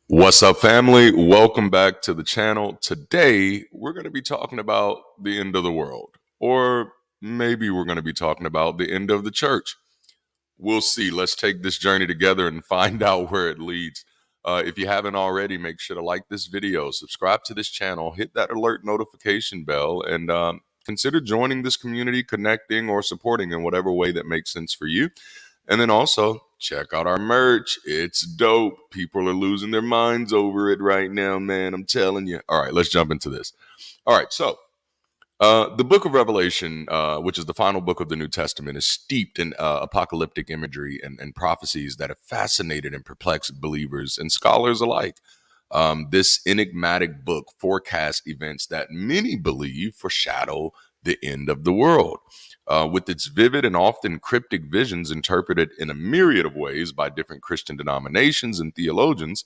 What's up, family? Welcome back to the channel. Today, we're going to be talking about the end of the world, or maybe we're going to be talking about the end of the church. We'll see. Let's take this journey together and find out where it leads. If you haven't already, make sure to like this video, subscribe to this channel, hit that alert notification bell, and consider joining this community, connecting, or supporting in whatever way that makes sense for you. And then also check out our merch. It's dope. People are losing their minds over it right now, man. I'm telling you. All right, let's jump into this. All right, so the book of Revelation, which is the final book of the New Testament, is steeped in apocalyptic imagery and prophecies that have fascinated and perplexed believers and scholars alike. This enigmatic book forecasts events that many believe foreshadow the end of the world. With its vivid and often cryptic visions interpreted in a myriad of ways by different Christian denominations and theologians,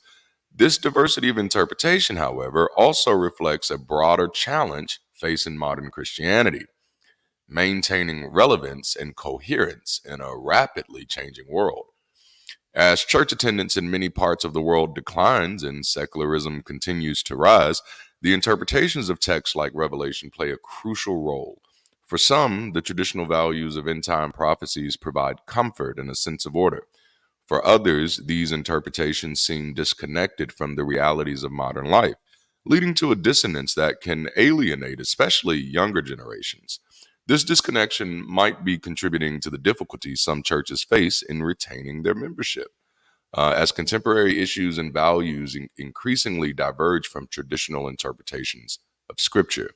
this diversity of interpretation, however, also reflects a broader challenge facing modern Christianity: maintaining relevance and coherence in a rapidly changing world. As church attendance in many parts of the world declines and secularism continues to rise, the interpretations of texts like Revelation play a crucial role. For some, the traditional values of end time prophecies provide comfort and a sense of order. For others, these interpretations seem disconnected from the realities of modern life, leading to a dissonance that can alienate especially younger generations. This disconnection might be contributing to the difficulties some churches face in retaining their membership, as contemporary issues and values increasingly diverge from traditional interpretations of Scripture.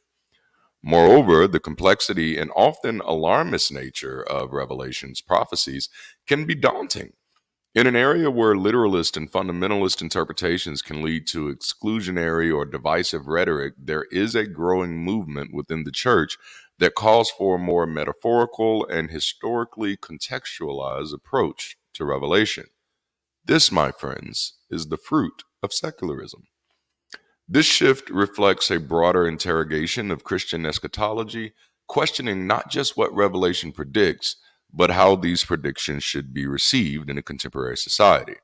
Moreover, the complexity and often alarmist nature of Revelation's prophecies can be daunting. In an area where literalist and fundamentalist interpretations can lead to exclusionary or divisive rhetoric, there is a growing movement within the church that calls for a more metaphorical and historically contextualized approach to Revelation. This, my friends, is the fruit of secularism. This shift reflects a broader interrogation of Christian eschatology, questioning not just what Revelation predicts, but how these predictions should be received in a contemporary society.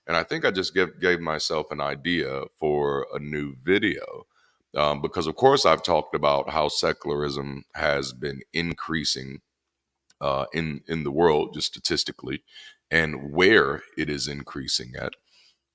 And I think I just gave myself an idea for a new video, because, of course, I've talked about how secularism has been increasing in the world, just statistically, and where it is increasing at.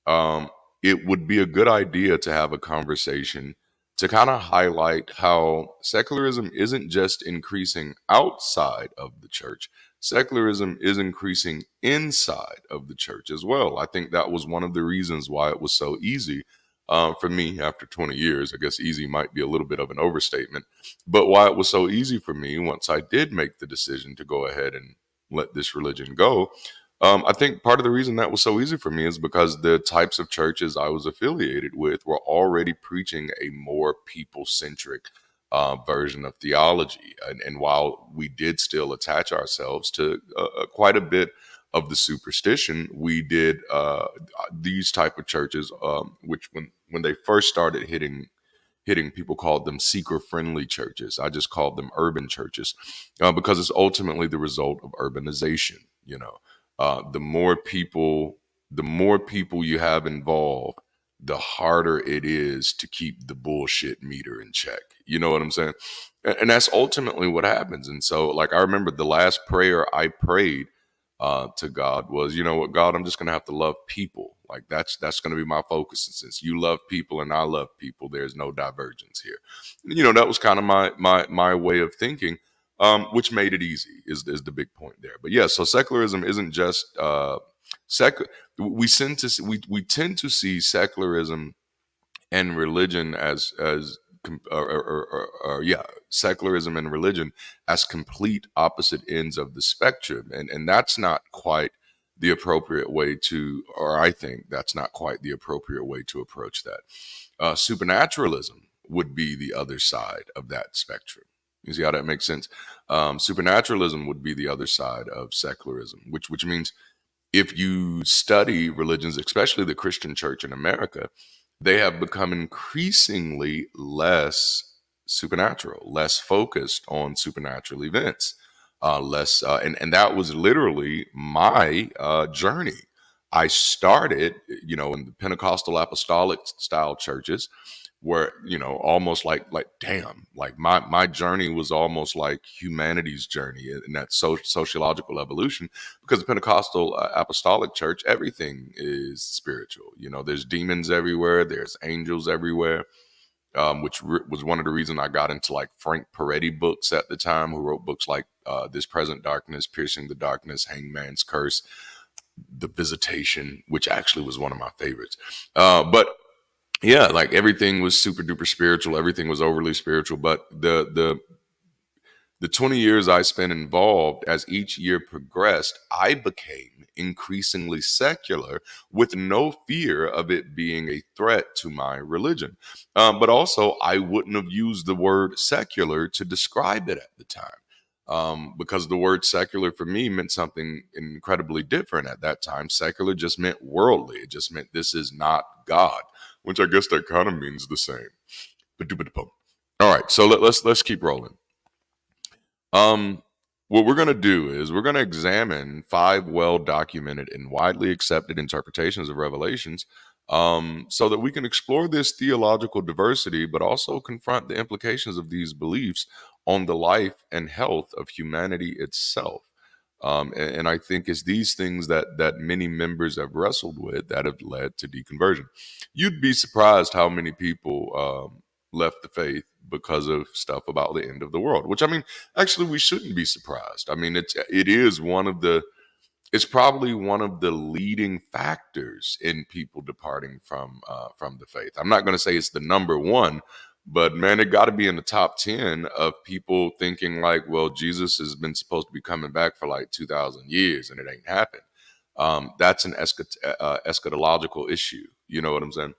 um, it would be a good idea to have a conversation to kind of highlight how secularism isn't just increasing outside of the church. Secularism is increasing inside of the church as well. I think that was one of the reasons why it was so easy for me after 20 years. I guess easy might be a little bit of an overstatement, but why it was so easy for me once I did make the decision to go ahead and let this religion go. I think part of the reason that was so easy for me is because the types of churches I was affiliated with were already preaching a more people centric version of theology. And while we did still attach ourselves to quite a bit of the superstition, we did these type of churches, which when they first started hitting, people called them seeker friendly churches. I just called them urban churches, because it's ultimately the result of urbanization. The more people, you have involved, the harder it is to keep the bullshit meter in check. You know what I'm saying? And that's ultimately what happens. And so, like, I remember the last prayer I prayed to God was, you know what, God, I'm just gonna have to love people. Like, that's gonna be my focus. And since you love people and I love people, there's no divergence here. That was kind of my way of thinking, which made it easy. Is the big point there. But yeah, so secularism isn't just sec. We tend to see secularism and religion as yeah, secularism and religion as complete opposite ends of the spectrum, and that's not quite the appropriate way to, or I think that's not quite the appropriate way to approach that. Supernaturalism would be the other side of that spectrum. You see how that makes sense? Supernaturalism would be the other side of secularism, which means if you study religions, especially the Christian church in America, they have become increasingly less supernatural, less focused on supernatural events, less, and that was literally my journey. I started, in the Pentecostal apostolic style churches where, almost like damn, like my journey was almost like humanity's journey in that sociological evolution, because the Pentecostal apostolic church, everything is spiritual. There's demons everywhere, there's angels everywhere, which was one of the reasons I got into like Frank Peretti books at the time, who wrote books like This Present Darkness, Piercing the Darkness, Hangman's Curse, The Visitation, which actually was one of my favorites. But yeah, like everything was super duper spiritual. Everything was overly spiritual. But the 20 years I spent involved, as each year progressed, I became increasingly secular with no fear of it being a threat to my religion. But also, I wouldn't have used the word secular to describe it at the time. Because the word secular for me meant something incredibly different at that time. Secular just meant worldly. It just meant this is not God, which I guess that kind of means the same. All right, so let's keep rolling. What we're going to do is we're going to examine 5 well documented and widely accepted interpretations of Revelations, so that we can explore this theological diversity, but also confront the implications of these beliefs on the life and health of humanity itself. And I think it's these things that many members have wrestled with that have led to deconversion. You'd be surprised how many people left the faith because of stuff about the end of the world. Which, I mean, actually, we shouldn't be surprised. I mean, it's probably one of the leading factors in people departing from the faith. I'm not going to say it's the number one, but man, it got to be in the top 10 of people thinking like, well, Jesus has been supposed to be coming back for like 2,000 years and it ain't happened. That's an eschatological issue. You know what I'm saying?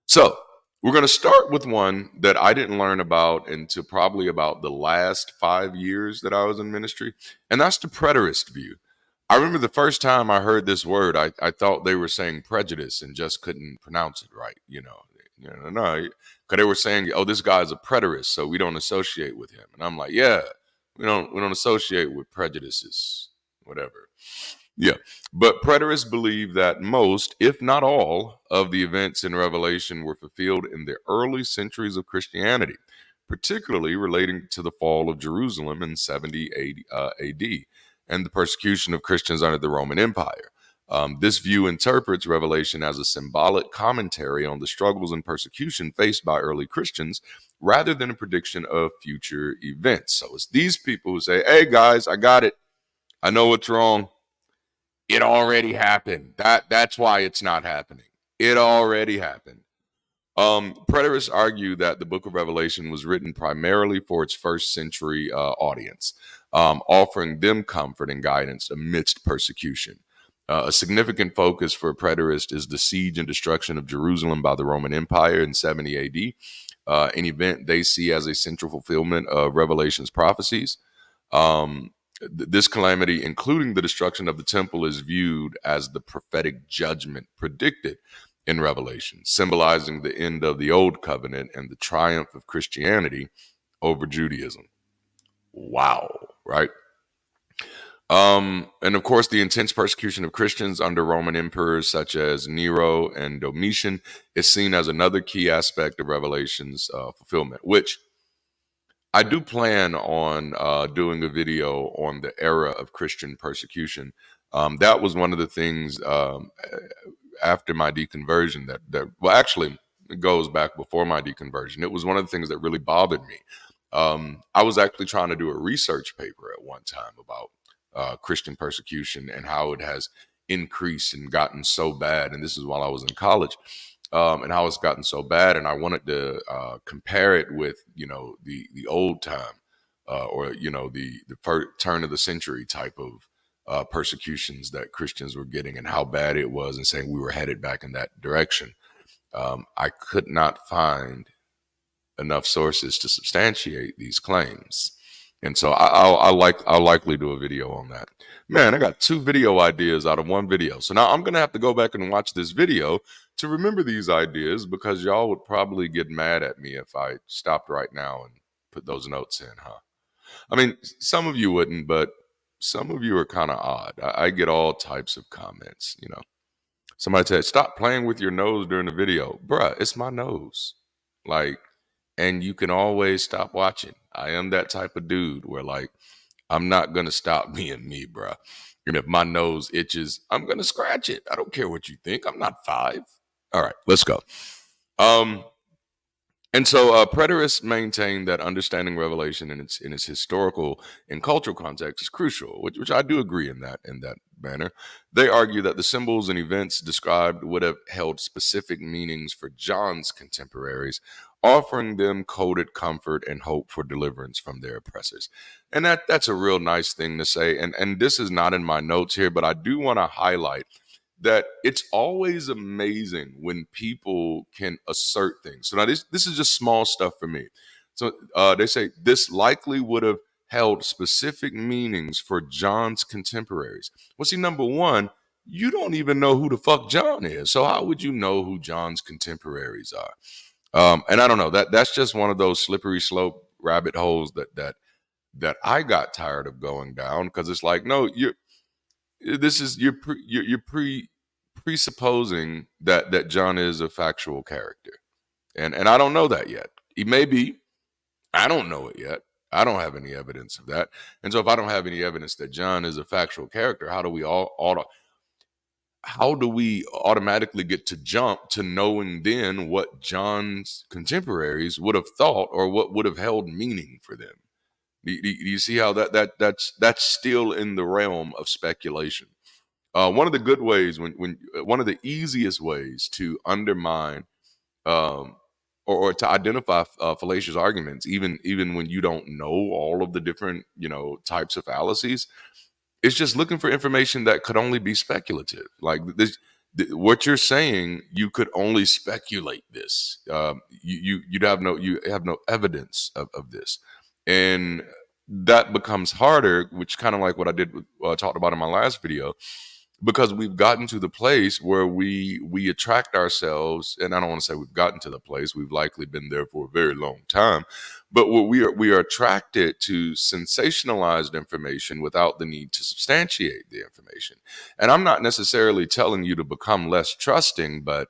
So we're going to start with one that I didn't learn about until probably about the last 5 years that I was in ministry, and that's the preterist view. I remember the first time I heard this word, I thought they were saying prejudice and just couldn't pronounce it right. No, because they were saying, "Oh, this guy's a preterist, so we don't associate with him." And I'm like, "Yeah, we don't associate with prejudices, whatever." Yeah, but preterists believe that most, if not all, of the events in Revelation were fulfilled in the early centuries of Christianity, particularly relating to the fall of Jerusalem in 70 AD and the persecution of Christians under the Roman Empire. This view interprets Revelation as a symbolic commentary on the struggles and persecution faced by early Christians rather than a prediction of future events. So it's these people who say, "Hey guys, I got it. I know what's wrong. It already happened. That's why it's not happening. It already happened." Preterists argue that the book of Revelation was written primarily for its first century audience, offering them comfort and guidance amidst persecution. A significant focus for preterists is the siege and destruction of Jerusalem by the Roman Empire in 70 AD, an event they see as a central fulfillment of Revelation's prophecies. This calamity, including the destruction of the temple, is viewed as the prophetic judgment predicted in Revelation, symbolizing the end of the old covenant and the triumph of Christianity over Judaism. Wow, right? And of course, the intense persecution of Christians under Roman emperors such as Nero and Domitian is seen as another key aspect of Revelation's fulfillment, which I do plan on doing a video on the era of Christian persecution. That was one of the things after my deconversion that well, actually, it goes back before my deconversion. It was one of the things that really bothered me. I was actually trying to do a research paper at one time about Christian persecution and how it has increased and gotten so bad. And this is while I was in college, and how it's gotten so bad. And I wanted to compare it with, the old time, or the turn of the century type of persecutions that Christians were getting and how bad it was, and saying we were headed back in that direction. I could not find enough sources to substantiate these claims. And so I'll likely do a video on that. Man, I got 2 video ideas out of 1 video. So now I'm gonna have to go back and watch this video to remember these ideas, because y'all would probably get mad at me if I stopped right now and put those notes in, huh? I mean, some of you wouldn't, but some of you are kind of odd. I get all types of comments. Somebody said, "Stop playing with your nose during the video." Bruh, it's my nose. Like, and you can always stop watching. I am that type of dude where, like, I'm not gonna stop being me, bruh. And if my nose itches, I'm gonna scratch it. I don't care what you think. I'm not five. All right, let's go. Um, and so preterists maintain that understanding Revelation in its historical and cultural context is crucial, which I do agree in that manner. They argue that the symbols and events described would have held specific meanings for John's contemporaries, offering them coded comfort and hope for deliverance from their oppressors. And that's a real nice thing to say. And this is not in my notes here, but I do want to highlight that it's always amazing when people can assert things. So now this is just small stuff for me. So they say this likely would have held specific meanings for John's contemporaries. Well, see, number one, you don't even know who the fuck John is. So how would you know who John's contemporaries are? And I don't know, that's just one of those slippery slope rabbit holes that I got tired of going down, because it's like, no, you're presupposing that John is a factual character, and I don't know that yet. He may be. I don't know it yet. I don't have any evidence of that. And so, if I don't have any evidence that John is a factual character, how do we automatically get to jump to knowing then what John's contemporaries would have thought or what would have held meaning for them? Do you see how that's still in the realm of speculation? One of the good ways, when one of the easiest ways to undermine um, or to identify fallacious arguments, even when you don't know all of the different types of fallacies, is just looking for information that could only be speculative. Like this, what you're saying, you could only speculate this. You have no evidence of this, and that becomes harder. Which kind of like what I did talked about in my last video, because we've gotten to the place where we attract ourselves, and I don't want to say we've gotten to the place, we've likely been there for a very long time, but what we are attracted to sensationalized information without the need to substantiate the information. And I'm not necessarily telling you to become less trusting, but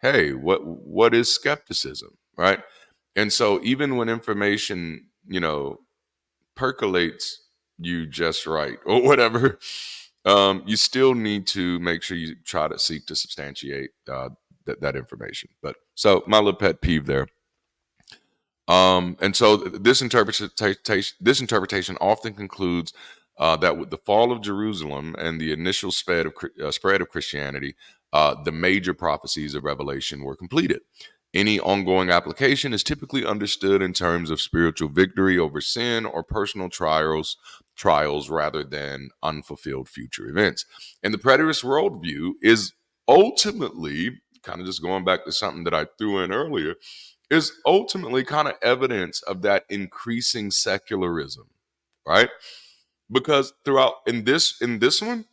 hey, what is skepticism, right? And so even when information percolates you just right or whatever, you still need to make sure you try to seek to substantiate that information. But so my little pet peeve there. And so this interpretation often concludes that with the fall of Jerusalem and the initial spread of Christianity, the major prophecies of Revelation were completed. Any ongoing application is typically understood in terms of spiritual victory over sin or personal trials rather than unfulfilled future events. And the preterist worldview is ultimately, kind of just going back to something that I threw in earlier, is ultimately kind of evidence of that increasing secularism, right? Because throughout in this one,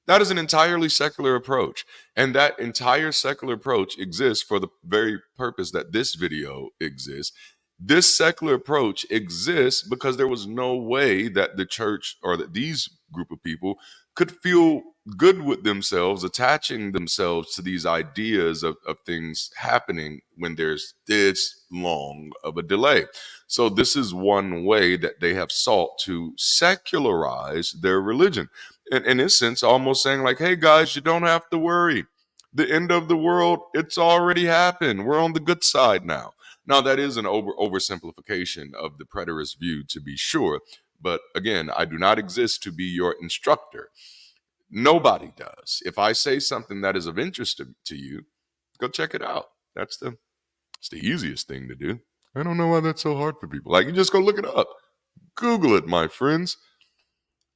that is an entirely secular approach. And that entire secular approach exists for the very purpose that this video exists. This secular approach exists because there was no way that the church or that these group of people could feel good with themselves, attaching themselves to these ideas of things happening when there's this long of a delay. So this is one way that they have sought to secularize their religion. And in this sense, almost saying like, hey guys, you don't have to worry. The end of the world, it's already happened. We're on the good side now. Now that is an oversimplification of the preterist view, to be sure. But again, I do not exist to be your instructor. Nobody does. If I say something that is of interest to you, go check it out. It's the easiest thing to do. I don't know why that's so hard for people. Like, you just go look it up. Google it, my friends.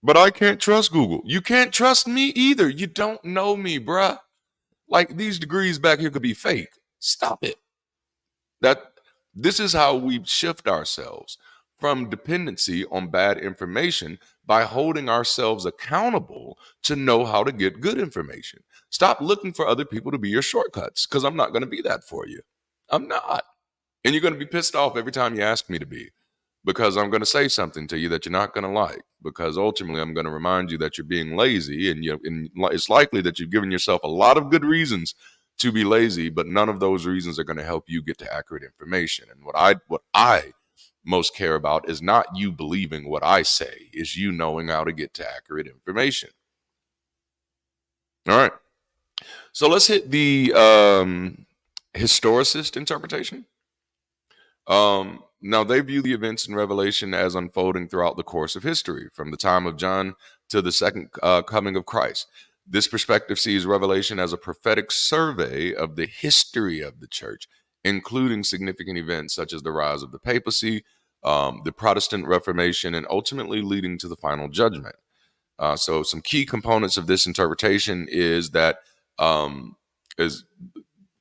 But I can't trust Google. You can't trust me either. You don't know me, bruh. Like, these degrees back here could be fake. Stop it. This is how we shift ourselves from dependency on bad information by holding ourselves accountable to know how to get good information. Stop looking for other people to be your shortcuts, because I'm not going to be that for you. I'm not. And you're going to be pissed off every time you ask me to be. because I'm going to say something to you that you're not going to like, because ultimately I'm going to remind you that you're being lazy, and it's likely that you've given yourself a lot of good reasons to be lazy, but none of those reasons are going to help you get to accurate information. And what I most care about is not you believing what I say, is you knowing how to get to accurate information. All right. So let's hit the historicist interpretation. Now, they view the events in Revelation as unfolding throughout the course of history, from the time of John to the second coming of Christ. This perspective sees Revelation as a prophetic survey of the history of the church, including significant events such as the rise of the papacy, the Protestant Reformation, and ultimately leading to the final judgment. So, some key components of this interpretation is that is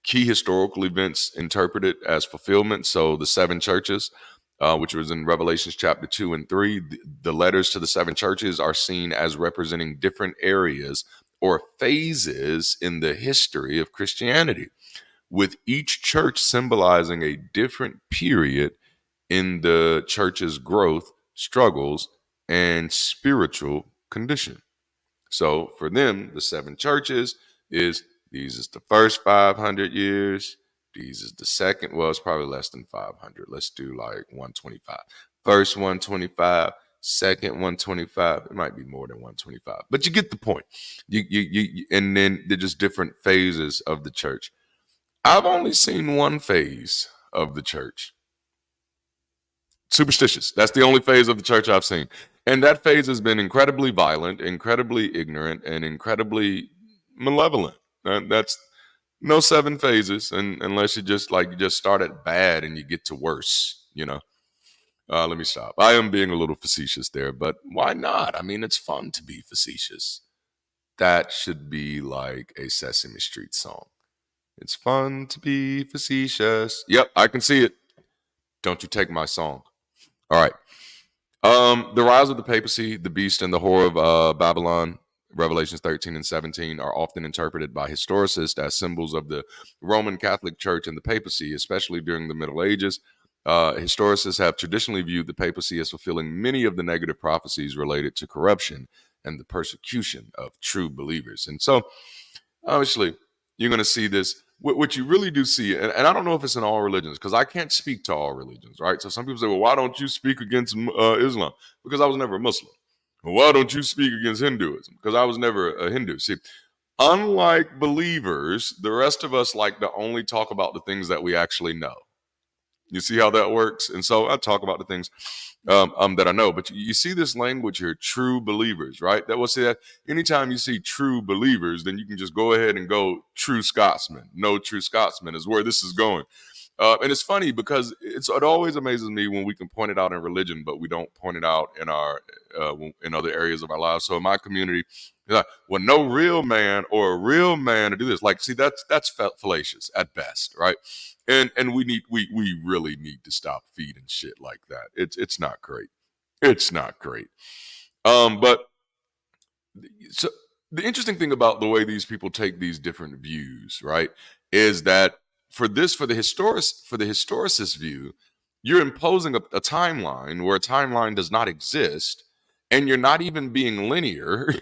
key historical events interpreted as fulfillment. So the seven churches, which was in Revelations chapter 2 and 3, the letters to the seven churches are seen as representing different areas or phases in the history of Christianity, with each church symbolizing a different period in the church's growth, struggles, and spiritual condition. So for them, the seven churches is these is the first 500 years. These is the second. Well, it's probably less than 500. Let's do like 125. First 125, second 125. It might be more than 125, but you get the point. And then they're just different phases of the church. I've only seen one phase of the church. Superstitious. That's the only phase of the church I've seen. And that phase has been incredibly violent, incredibly ignorant, and incredibly malevolent. That's no seven phases, and unless you just start at bad and you get to worse, Let me stop. I am being a little facetious there, but why not? I mean, it's fun to be facetious. That should be like a Sesame Street song. It's fun to be facetious. Yep, I can see it. Don't you take my song. All right. The rise of the papacy, the beast, and the whore of Babylon, Revelations 13 and 17, are often interpreted by historicists as symbols of the Roman Catholic Church and the papacy, especially during the Middle Ages. Historicists have traditionally viewed the papacy as fulfilling many of the negative prophecies related to corruption and the persecution of true believers. And so, obviously, you're going to see this. What you really do see, and I don't know if it's in all religions, because I can't speak to all religions, right? So some people say, well, why don't you speak against Islam? Because I was never a Muslim. Well, why don't you speak against Hinduism? Because I was never a Hindu. See, unlike believers, the rest of us like to only talk about the things that we actually know. You see how that works? And so I talk about the things that I know. But you see this language here, true believers, right? That will say that anytime you see true believers, then you can just go ahead and go true Scotsman. No true Scotsman is where this is going. And it's funny because it always amazes me when we can point it out in religion, but we don't point it out in other areas of our lives. So in my community, like, well, no real man or a real man to do this. Like, see, that's fallacious at best, right? And we really need to stop feeding shit like that. It's not great. It's not great. But so the interesting thing about the way these people take these different views, right, is that for the historicist view, you're imposing a timeline where a timeline does not exist, and you're not even being linear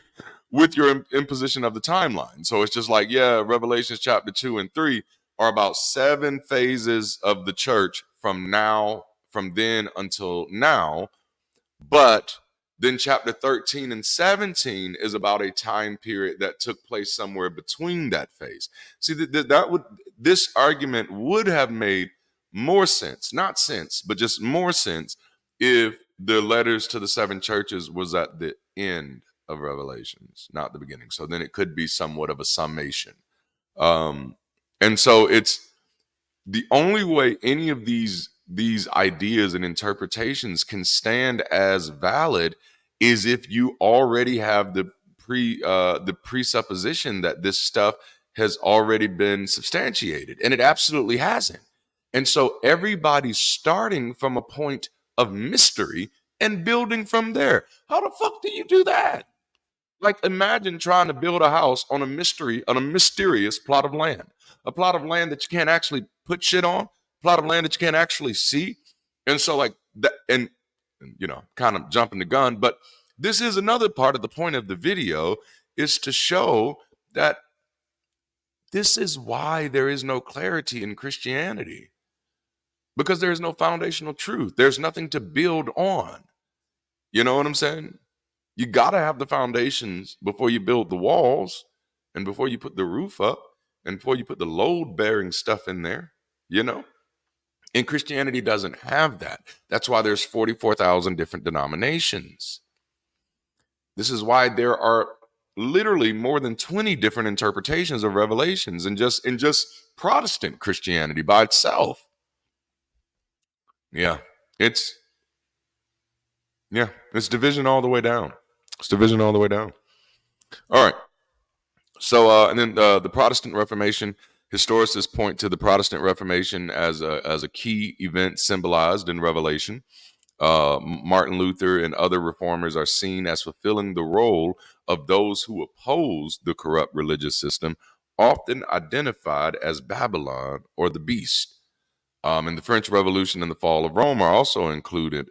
with your imposition of the timeline. So it's just like, yeah, Revelations chapter 2 and 3 are about 7 phases of the church from then until now, but then chapter 13 and 17 is about a time period that took place somewhere between that phase. See, this argument would have made more sense, not sense, but just more sense if the letters to the 7 churches was at the end of Revelations, not the beginning. So then it could be somewhat of a summation. And so it's the only way any of these ideas and interpretations can stand as valid is if you already have the presupposition that this stuff has already been substantiated, and it absolutely hasn't. And so everybody's starting from a point of mystery and building from there. How the fuck do you do that? Like, imagine trying to build a house on a mysterious plot of land, a plot of land that you can't actually put shit on, plot of land that you can't actually see. And so, like that, and kind of jumping the gun. But this is another part of the point of the video, is to show that this is why there is no clarity in Christianity, because there is no foundational truth. There's nothing to build on. You know what I'm saying? You got to have the foundations before you build the walls, and before you put the roof up, and before you put the load bearing stuff in there, you know? And Christianity doesn't have that. That's why there's 44,000 different denominations. This is why there are literally more than 20 different interpretations of Revelations in just Protestant Christianity by itself. Yeah, it's it's division all the way down. It's division all the way down. All right. So, and then the Protestant Reformation, historicists point to the Protestant Reformation as a key event symbolized in Revelation. Martin Luther and other reformers are seen as fulfilling the role of those who oppose the corrupt religious system, often identified as Babylon or the beast. And the French Revolution and the fall of Rome are also included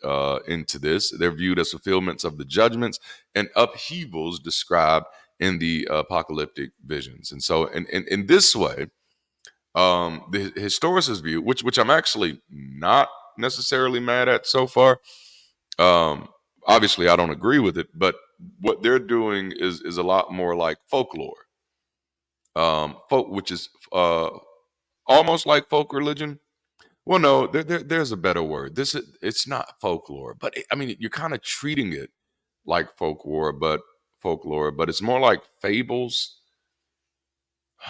into this. They're viewed as fulfillments of the judgments and upheavals described in the apocalyptic visions. And so, in this way, the historicist view, which I'm actually not necessarily mad at so far. Obviously, I don't agree with it, but what they're doing is a lot more like folklore, which is almost like folk religion. Well, no, there's a better word. It's not folklore, but I mean, you're kind of treating it like folklore, but it's more like fables.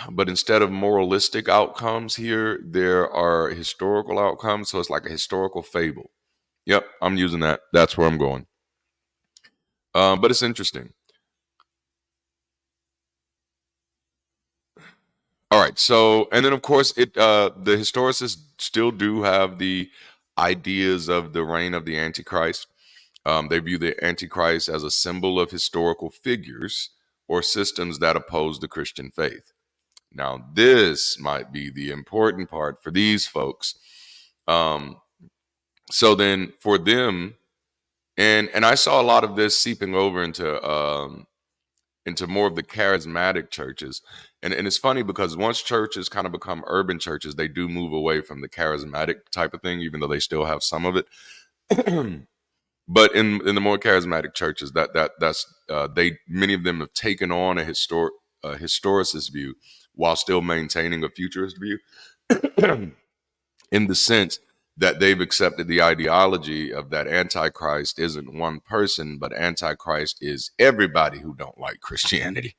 But instead of moralistic outcomes here, there are historical outcomes. So it's like a historical fable. Yep, I'm using that. That's where I'm going. But it's interesting. All right. So, and then of course, the historicists still do have the ideas of the reign of the Antichrist. They view the Antichrist as a symbol of historical figures or systems that oppose the Christian faith. Now, this might be the important part for these folks. So then, for them, and I saw a lot of this seeping over into more of the charismatic churches. And it's funny because once churches kind of become urban churches, they do move away from the charismatic type of thing, even though they still have some of it. But in the more charismatic churches, that's they many of them have taken on a historicist view while still maintaining a futurist view, in the sense that they've accepted the ideology of that Antichrist isn't one person, but Antichrist is everybody who don't like Christianity.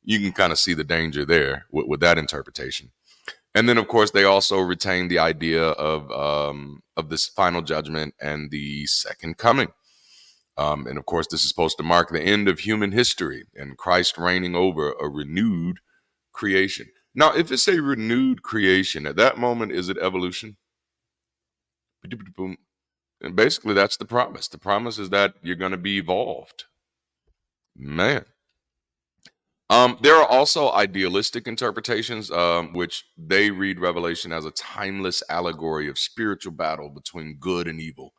You can kind of see the danger there with that interpretation. And then, of course, they also retain the idea of this final judgment and the second coming. And of course, this is supposed to mark the end of human history and Christ reigning over a renewed creation. Now, if it's a renewed creation, at that moment, is it evolution? And basically, that's the promise. The promise is that you're going to be evolved. Man. There are also idealistic interpretations, which they read Revelation as a timeless allegory of spiritual battle between good and evil.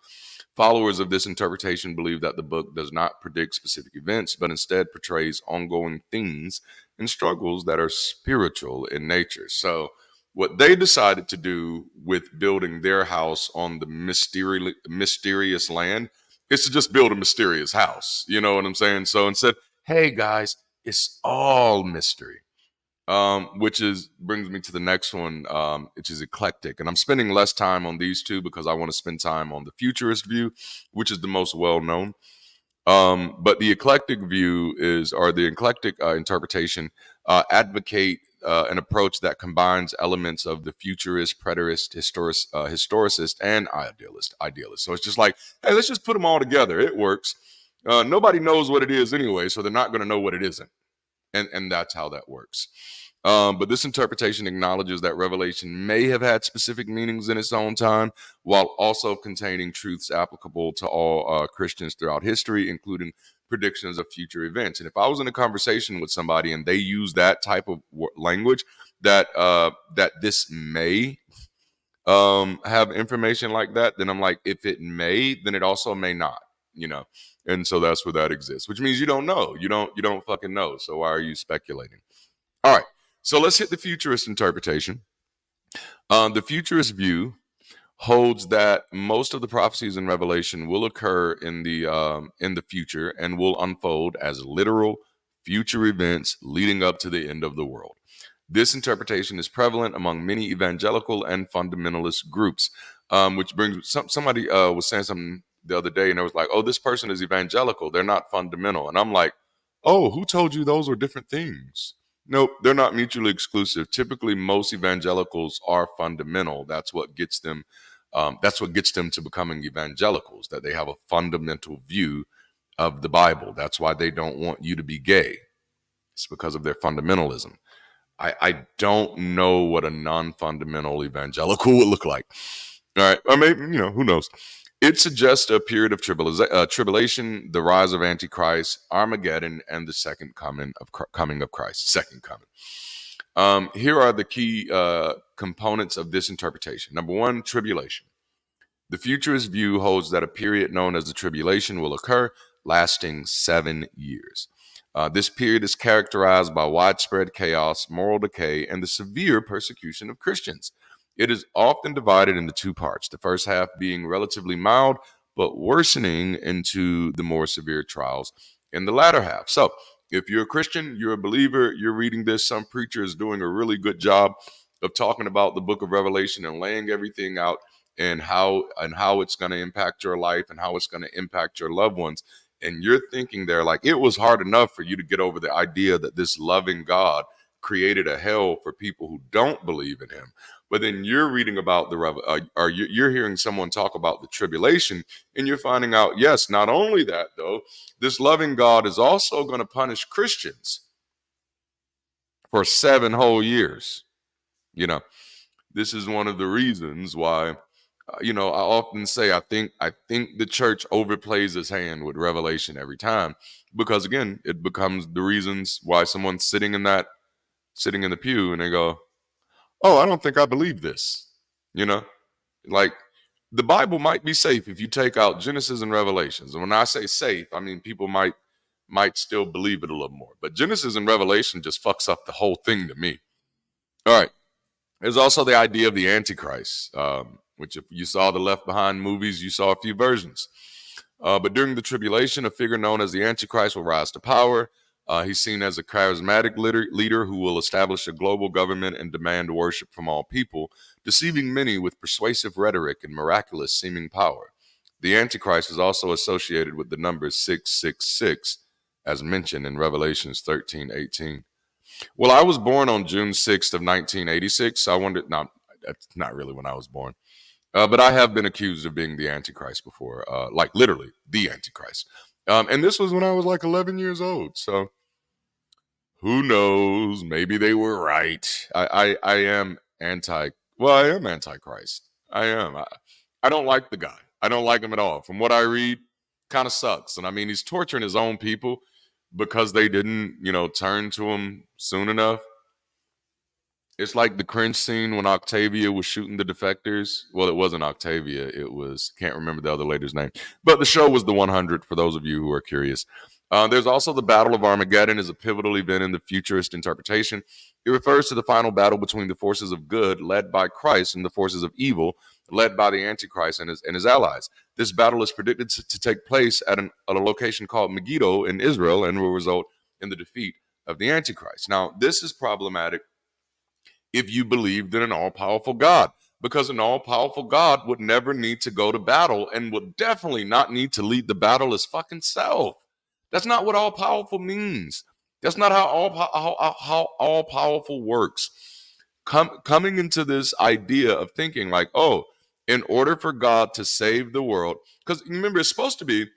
Followers of this interpretation believe that the book does not predict specific events, but instead portrays ongoing themes and struggles that are spiritual in nature. So, what they decided to do with building their house on the mysterious land is to just build a mysterious house. You know what I'm saying? So instead, hey guys, it's all mystery. Which is brings me to the next one, which is eclectic. And I'm spending less time on these two because I want to spend time on the futurist view, which is the most well known. But the eclectic view or the eclectic interpretation, advocate an approach that combines elements of the futurist, preterist, historicist, and idealist. So it's just like, hey, let's just put them all together. It works. Nobody knows what it is anyway, so they're not going to know what it isn't. And that's how that works. But this interpretation acknowledges that Revelation may have had specific meanings in its own time, while also containing truths applicable to all Christians throughout history, including predictions of future events. And if I was in a conversation with somebody and they use that type of language, that this may have information like that, then I'm like, if it may, then it also may not, you know. And so that's where that exists, which means you don't know. You don't fucking know. So why are you speculating? All right. So let's hit the futurist interpretation. The futurist view holds that most of the prophecies in Revelation will occur in the future and will unfold as literal future events leading up to the end of the world. This interpretation is prevalent among many evangelical and fundamentalist groups, which brings somebody was saying something the other day, and I was like, "Oh, this person is evangelical; they're not fundamental." And I'm like, "Oh, who told you those were different things?" Nope, they're not mutually exclusive. Typically, most evangelicals are fundamental. That's what gets them to becoming evangelicals. That they have a fundamental view of the Bible. That's why they don't want you to be gay. It's because of their fundamentalism. I don't know what a non-fundamental evangelical would look like. All right, or maybe who knows. It suggests a period of tribulation, the rise of Antichrist, Armageddon, and the second coming of Christ. Second coming. Here are the key components of this interpretation. Number one, tribulation. The futurist view holds that a period known as the tribulation will occur, lasting 7 years. This period is characterized by widespread chaos, moral decay, and the severe persecution of Christians. It is often divided into two parts, the first half being relatively mild, but worsening into the more severe trials in the latter half. So, if you're a Christian, you're a believer, you're reading this, some preacher is doing a really good job of talking about the book of Revelation and laying everything out and how it's going to impact your life and how it's going to impact your loved ones, and you're thinking there like it was hard enough for you to get over the idea that this loving God created a hell for people who don't believe in him, but then you're reading about you're hearing someone talk about the tribulation, and you're finding out, yes, not only that though, this loving God is also going to punish Christians for 7 whole years. you know this is one of the reasons why I often say I think the church overplays its hand with Revelation every time, because again, it becomes the reasons why someone's sitting in the pew and they go, "Oh, I don't think I believe this." You know, like the Bible might be safe if you take out Genesis and Revelations. And when I say safe, I mean people might still believe it a little more. But Genesis and Revelation just fucks up the whole thing to me. All right. There's also the idea of the Antichrist, which if you saw the Left Behind movies, you saw a few versions. But during the tribulation, a figure known as the Antichrist will rise to power. He's seen as a charismatic leader who will establish a global government and demand worship from all people, deceiving many with persuasive rhetoric and miraculous seeming power. The Antichrist is also associated with the number 666, as mentioned in Revelations 13:18. Well, I was born on June 6th of 1986. So I wondered, no, that's not really when I was born. But I have been accused of being the Antichrist before, like literally the Antichrist. And this was when I was like 11 years old. So who knows? Maybe they were right. I am well, I am Antichrist. I am. I don't like the guy. I don't like him at all. From what I read, kind of sucks. And I mean, he's torturing his own people because they didn't, turn to him soon enough. It's like the cringe scene when Octavia was shooting the defectors. Well, it wasn't Octavia. It was, can't remember the other lady's name. But the show was the 100 for those of you who are curious. There's also the Battle of Armageddon is a pivotal event in the futurist interpretation. It refers to the final battle between the forces of good, led by Christ, and the forces of evil, led by the Antichrist and his allies. This battle is predicted to take place at a location called Megiddo in Israel and will result in the defeat of the Antichrist. Now, this is problematic if you believed in an all-powerful God, because an all-powerful God would never need to go to battle and would definitely not need to lead the battle his fucking self. That's not what all-powerful means. That's not how all-powerful works. Coming into this idea of thinking like, oh, in order for God to save the world, because remember, it's supposed to be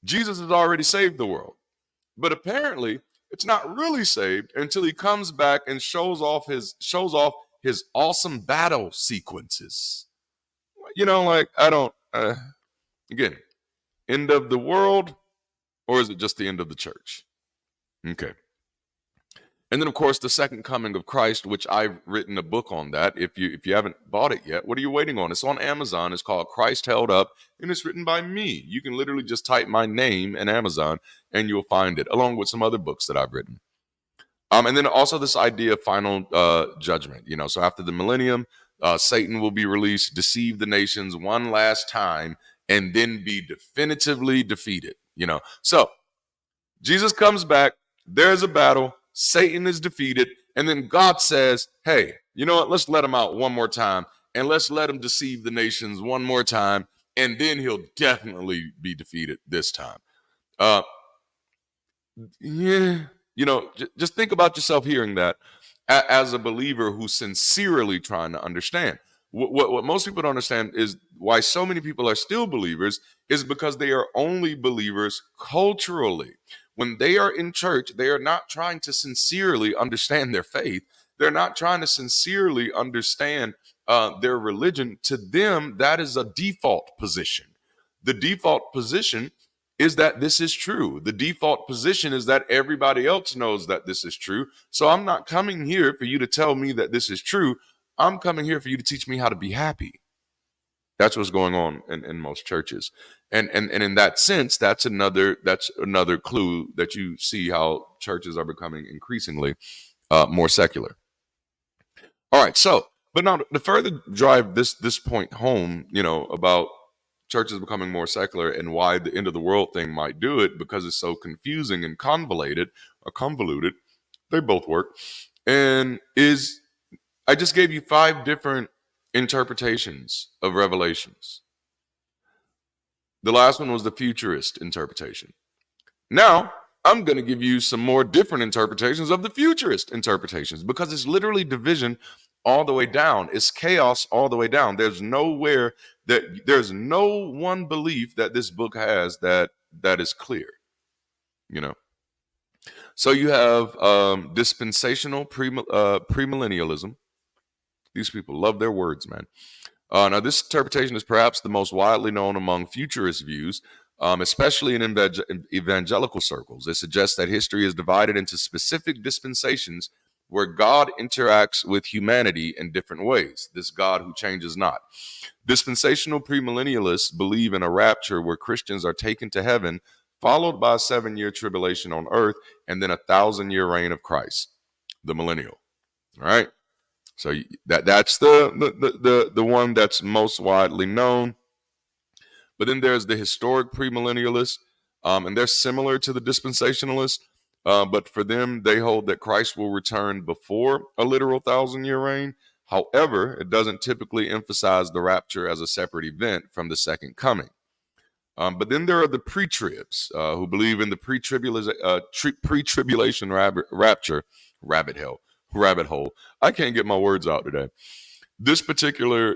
Jesus has already saved the world. But apparently, it's not really saved until he comes back and shows off his awesome battle sequences. Like I don't. Again, end of the world, or is it just the end of the church? Okay. And then, of course, the second coming of Christ, which I've written a book on that. If you haven't bought it yet, what are you waiting on? It's on Amazon. It's called Christ Held Up, and it's written by me. You can literally just type my name in Amazon, and you'll find it, along with some other books that I've written. And then also this idea of final judgment. So after the millennium, Satan will be released, deceive the nations one last time, and then be definitively defeated. So Jesus comes back, there's a battle, Satan is defeated, and then God says, hey, you know what? Let's let him out one more time, and let's let him deceive the nations one more time, and then he'll definitely be defeated this time. Uh, yeah, just think about yourself hearing that as a believer who's sincerely trying to understand. What most people don't understand is why so many people are still believers is because they are only believers culturally. When they are in church, they are not trying to sincerely understand their faith. They're not trying to sincerely understand their religion. To them, that is a default position. The default position is that this is true. The default position is that everybody else knows that this is true. So I'm not coming here for you to tell me that this is true. I'm coming here for you to teach me how to be happy. That's what's going on in most churches. And in that sense, that's another clue that you see how churches are becoming increasingly more secular. All right, so but now to further drive this point home, about churches becoming more secular and why the end of the world thing might do it, because it's so confusing and convoluted. They both work. And I just gave you 5 different interpretations of Revelations. The last one was the futurist interpretation. Now, I'm going to give you some more different interpretations of the futurist interpretations, because it's literally division all the way down. It's chaos all the way down. There's no one belief that this book has that is clear. So you have dispensational premillennialism. These people love their words, man. Now, this interpretation is perhaps the most widely known among futurist views, especially in evangelical circles. It suggests that history is divided into specific dispensations where God interacts with humanity in different ways. This God who changes not. Dispensational premillennialists believe in a rapture where Christians are taken to heaven, followed by a 7-year tribulation on earth, and then a 1,000-year reign of Christ, the millennial. All right. So that's the one that's most widely known. But then there's the historic premillennialists, and they're similar to the dispensationalists. But for them, they hold that Christ will return before a literal 1,000-year reign. However, it doesn't typically emphasize the rapture as a separate event from the second coming. But then there are the pre-tribs who believe in the pre-tribulation rapture, rabbit hole. I can't get my words out today. This particular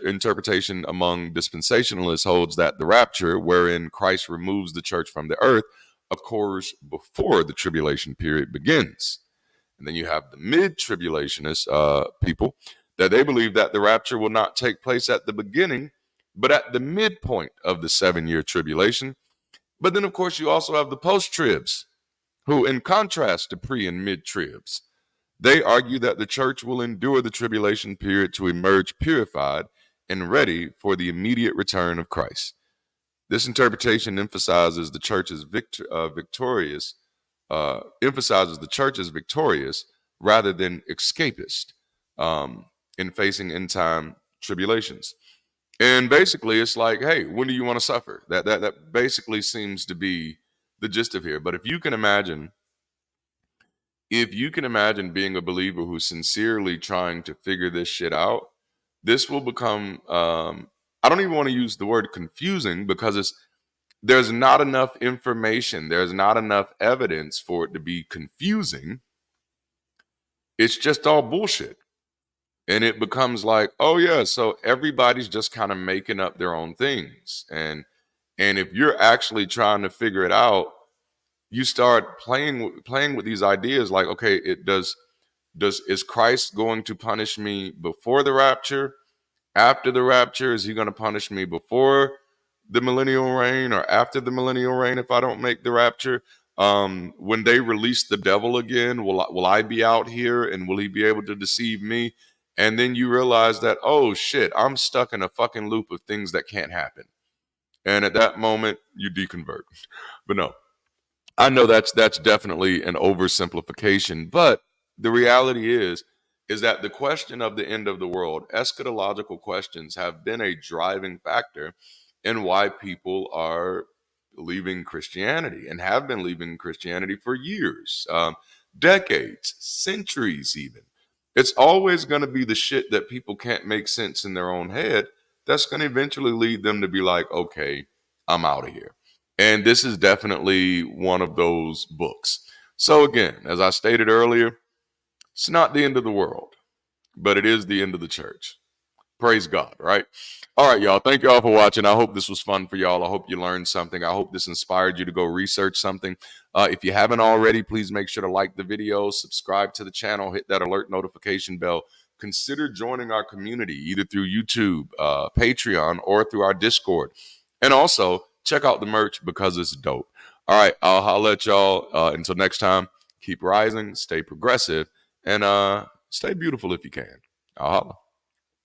interpretation among dispensationalists holds that the rapture, wherein Christ removes the church from the earth, occurs before the tribulation period begins. And then you have the mid-tribulationist people that they believe that the rapture will not take place at the beginning, but at the midpoint of the 7-year tribulation. But then, of course, you also have the post-tribs, who, in contrast to pre and mid-tribs, they argue that the church will endure the tribulation period to emerge purified and ready for the immediate return of Christ. This interpretation emphasizes the church as victorious rather than escapist in facing end-time tribulations. And basically, it's like, hey, when do you want to suffer? That basically seems to be the gist of here. But if you can imagine being a believer who's sincerely trying to figure this shit out, this will become, I don't even want to use the word confusing, because there's not enough information. There's not enough evidence for it to be confusing. It's just all bullshit. And it becomes like, oh yeah, so everybody's just kind of making up their own things. And if you're actually trying to figure it out, you start playing with these ideas like, okay, is Christ going to punish me before the rapture? After the rapture, is he going to punish me before the millennial reign or after the millennial reign if I don't make the rapture? When they release the devil again, will I be out here and will he be able to deceive me? And then you realize that, oh shit, I'm stuck in a fucking loop of things that can't happen. And at that moment, you deconvert. But no, I know that's definitely an oversimplification, but the reality is that the question of the end of the world, eschatological questions have been a driving factor in why people are leaving Christianity and have been leaving Christianity for years, decades, centuries even. It's always going to be the shit that people can't make sense in their own head that's going to eventually lead them to be like, okay, I'm out of here. And this is definitely one of those books. So, again, as I stated earlier, it's not the end of the world, but it is the end of the church. Praise God, right? All right, y'all. Thank y'all for watching. I hope this was fun for y'all. I hope you learned something. I hope this inspired you to go research something. If you haven't already, please make sure to like the video, subscribe to the channel, hit that alert notification bell. Consider joining our community either through YouTube, Patreon, or through our Discord. And also, check out the merch because it's dope. All right, I'll holler at y'all. Until next time, keep rising, stay progressive, and stay beautiful if you can. I'll holla.